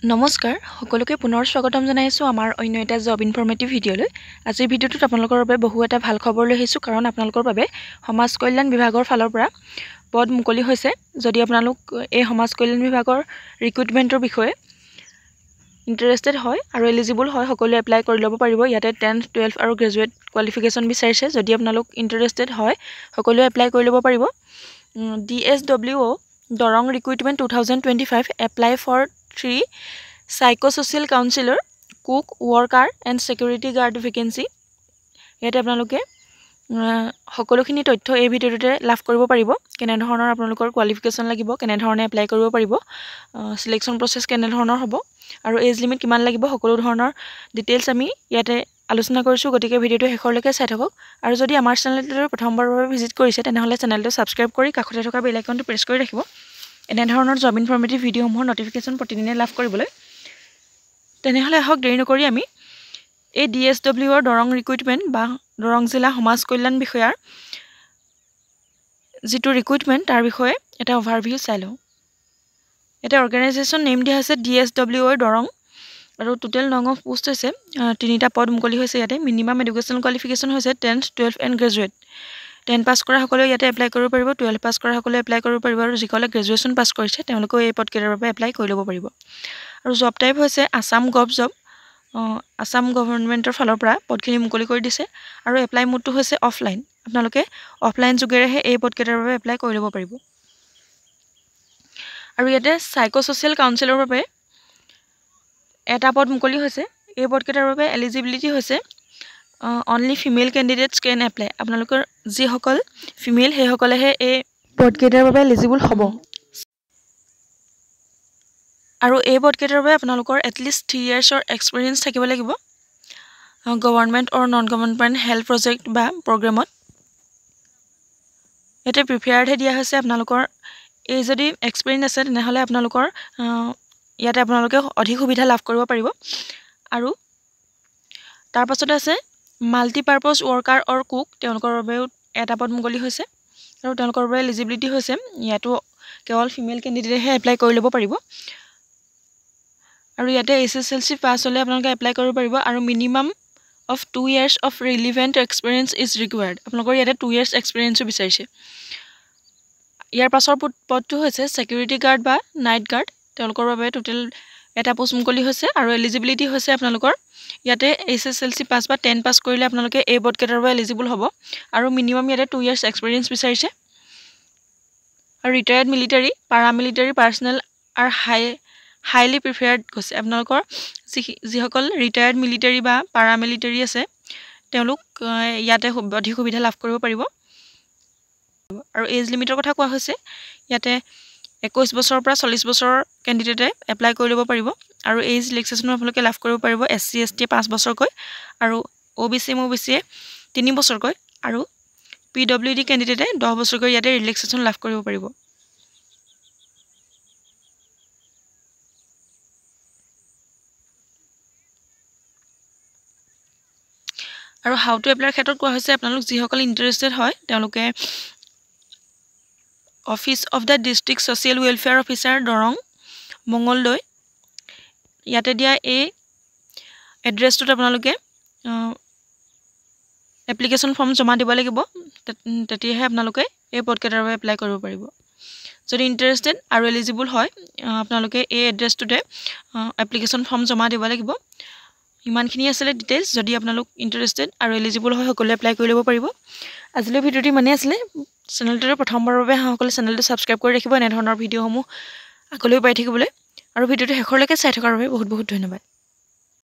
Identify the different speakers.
Speaker 1: নমস্কাৰ সকলোকে পুনৰ স্বাগতম জনাইছো আমাৰ অন্য এটা জব ইনফৰমেটিভ ভিডিঅলৈ। আজিৰ ভিডিঅ'টোত আপোনালোকৰ বাবে বহু এটা ভাল খবৰ লৈ আহিছো কাৰণ আপোনালোকৰ বাবে সমাজ কল্যাণ বিভাগৰ ফালৰ পৰা পদ মুকলি হৈছে। যদি আপোনালোক এই সমাজ কল্যাণ বিভাগৰ ৰিক্ৰুটমেন্টৰ বিষয়ে ইন্টাৰেষ্টেড হয় আৰু এলিজিবল হয় সকলোৱে এপ্লাই কৰি ল'ব পাৰিব। ইয়াতে 10th 12th আৰু গ্ৰেজুৱেট কোৱালিফিকেশ্যন বিচাৰিছে। যদি আপোনালোক ইন্টাৰেষ্টেড হয় সকলোৱে এপ্লাই কৰি ল'ব পাৰিব। DSWO Darrang recruitment 2025 apply for 3 psychosocial counselor, cook, worker and security guard vacancy. ইয়াতে আপোনালোকে সকলোখিনি তথ্য এই ভিডিঅ'টোতে লাভ কৰিব পাৰিব। কেনে ধৰণৰ আপোনালোকৰ কোৱালিফিকেশ্যন লাগিব, কেনে ধৰণে এপ্লাই কৰিব পাৰিব, সিলেকশ্যন প্ৰসেছ কেনে ধৰণৰ হ'ব আৰু এজ লিমিট কিমান লাগিব, সকলো ধৰণৰ ডিটেইলছ আমি ইয়াতে আলোচনা কৰিছোঁ। গতিকে ভিডিঅ'টো শেষলৈকে চাই থাকক আৰু যদি আমাৰ চেনেলটো প্ৰথমবাৰৰ বাবে ভিজিট কৰিছে তেনেহ'লে চেনেলটো ছাবস্ক্ৰাইব কৰি কাষতে থকা বেল আইকনটো প্ৰেছ কৰি ৰাখিব এনে ধৰণৰ জব ইনফৰমেটিভ ভিডিঅ'সমূহৰ নটিফিকেশ্যন প্ৰতিদিনে লাভ কৰিবলৈ। তেনেহ'লে আহক দেৰি নকৰি আমি এই DSWৰ দৰং ৰিক্ৰুটমেন্ট বা দৰং জিলা সমাজ কল্যাণ বিষয়াৰ যিটো ৰিক্ৰুটমেন্ট তাৰ বিষয়ে এটা অভাৰভিউ চাই লওঁ। এটা অৰ্গেনাইজেশ্যন নেম দিয়া হৈছে DSWৰ দৰং আৰু টোটেল নং অফ পোষ্ট হৈছে 3টা পদ মুকলি হৈছে। ইয়াতে মিনিমাম এডুকেশ্যনেল কোৱালিফিকেশ্যন হৈছে 10th 12th এণ্ড গ্ৰেজুৱেট। 10 পাছ কৰা সকলে ইয়াতে এপ্লাই কৰিব পাৰিব, 12 পাছ কৰা সকলে এপ্লাই কৰিব পাৰিব আৰু যিসকলে গ্ৰেজুৱেশ্যন পাছ কৰিছে তেওঁলোকেও এই পদকেইটাৰ বাবে এপ্লাই কৰি ল'ব পাৰিব। আৰু জব টাইপ হৈছে আসাম গভ জব, আসাম গভৰ্ণমেণ্টৰ ফালৰ পৰা পদখিনি মুকলি কৰি দিছে আৰু এপ্লাই মোডটো হৈছে অফলাইন। আপোনালোকে অফলাইন যোগেৰেহে এই পদকেইটাৰ বাবে এপ্লাই কৰি ল'ব পাৰিব। আৰু ইয়াতে সাইকোসোচিয়েল কাউন্সিলৰ বাবে এটা পদ মুকলি হৈছে। এই পদকেইটাৰ বাবে এলিজিবিলিটি হৈছে অনলি ফিমেল কেণ্ডিডেটছ কেন এপ্লাই। আপোনালোকৰ যিসকল ফিমেল সেইসকলেহে এই পদকেইটাৰ বাবে এলিজিবল হ'ব। আৰু এই পদকেইটাৰ বাবে আপোনালোকৰ এটলিষ্ট 3 ইয়াৰ্ছৰ এক্সপিৰিয়েঞ্চ থাকিব লাগিব গভৰ্ণমেণ্ট অৰ নন গভৰ্ণমেণ্ট হেল্থ প্ৰজেক্ট বা প্ৰগ্ৰেমত। ইয়াতে প্ৰিফেয়াৰ্ডহে দিয়া হৈছে আপোনালোকৰ এই যদি এক্সপিৰিয়েঞ্চ আছে তেনেহ'লে আপোনালোকৰ ইয়াতে আপোনালোকে অধিক সুবিধা লাভ কৰিব পাৰিব। আৰু তাৰ পাছতে আছে মাল্টিপাৰ্পজ ৱৰ্কাৰ অৰ কুক, তেওঁলোকৰ বাবেও এটা পদ মুকলি হৈছে আৰু তেওঁলোকৰ বাবে এলিজিবিলিটি হৈছে ইয়াতো কেৱল ফিমেল কেণ্ডিডেটহে এপ্লাই কৰি ল'ব পাৰিব। আৰু ইয়াতে SSLC পাছ হ'লে আপোনালোকে এপ্লাই কৰিব পাৰিব আৰু minimum of 2 years of relevant experience is required. আপোনালোকৰ ইয়াতে 2 years এক্সপিৰিয়েঞ্চো বিচাৰিছে। ইয়াৰ পাছৰ পদটো হৈছে ছিকিউৰিটি গাৰ্ড বা নাইট গাৰ্ড, তেওঁলোকৰ বাবে টোটেল এটা পোষ্ট মুকলি হৈছে আৰু এলিজিবিলিটি হৈছে আপোনালোকৰ ইয়াতে SSLC পাছ বা 10 পাছ কৰিলে আপোনালোকে এই পদকেইটাৰ বাবে এলিজিবল হ'ব আৰু মিনিমাম ইয়াতে 2 years এক্সপিৰিয়েঞ্চ বিচাৰিছে। আৰু ৰিটায়াৰ্ড মিলিটাৰী, পাৰামিলিটাৰী পাৰ্চনেল আৰু হাইলি প্ৰিফেয়াৰ্ড গৈছে। আপোনালোকৰ যিসকল ৰিটায়াৰ্ড মিলিটাৰী বা পাৰামিলিটাৰী আছে তেওঁলোক ইয়াতে অধিক সুবিধা লাভ কৰিব পাৰিব। আৰু এজ লিমিটৰ কথা কোৱা হৈছে ইয়াতে 21 বছৰৰ পৰা 40 বছৰৰ কেণ্ডিডেটে এপ্লাই কৰি ল'ব পাৰিব আৰু এজ ৰিলেক্সেশ্যনো আপোনালোকে লাভ কৰিব পাৰিব। SC ST 5 বছৰকৈ আৰু OBC MOBC 3 বছৰকৈ আৰু PWD কেণ্ডিডেটে 10 বছৰকৈ ইয়াতে ৰিলেক্সেশ্যন লাভ কৰিব পাৰিব। আৰু হাউ টু এপ্লাইৰ ক্ষেত্ৰত কোৱা হৈছে আপোনালোক যিসকল ইণ্টাৰেষ্টেড হয় তেওঁলোকে office of the district social welfare officer Darrang Mangaldai ইয়াতে দিয়া এই এড্ৰেছটোত আপোনালোকে এপ্লিকেশ্যন ফৰ্ম জমা দিব লাগিব। তেতিয়াহে আপোনালোকে এই পদকেইটাৰ বাবে এপ্লাই কৰিব পাৰিব। যদি ইণ্টাৰেষ্টেড আৰু এলিজিবল হয় আপোনালোকে এই এড্ৰেছটোতে এপ্লিকেশ্যন ফৰ্ম জমা দিব লাগিব। ইমানখিনি আছিলে ডিটেইলছ। যদি আপোনালোক ইণ্টাৰেষ্টেড আৰু এলিজিবল হয় সকলোৱে এপ্লাই কৰি ল'ব পাৰিব। আজিলৈ ভিডিঅ'টো ইমানেই আছিলে। চেনেলটোৰ প্ৰথমবাৰৰ বাবে সকলোৱে চেনেলটো ছাবস্ক্ৰাইব কৰি ৰাখিব এনে ধৰণৰ ভিডিঅ'সমূহ আগলৈও পাই থাকিবলৈ। আৰু ভিডিঅ'টো শেষলৈকে চাই থকাৰ বাবে বহুত বহুত ধন্যবাদ।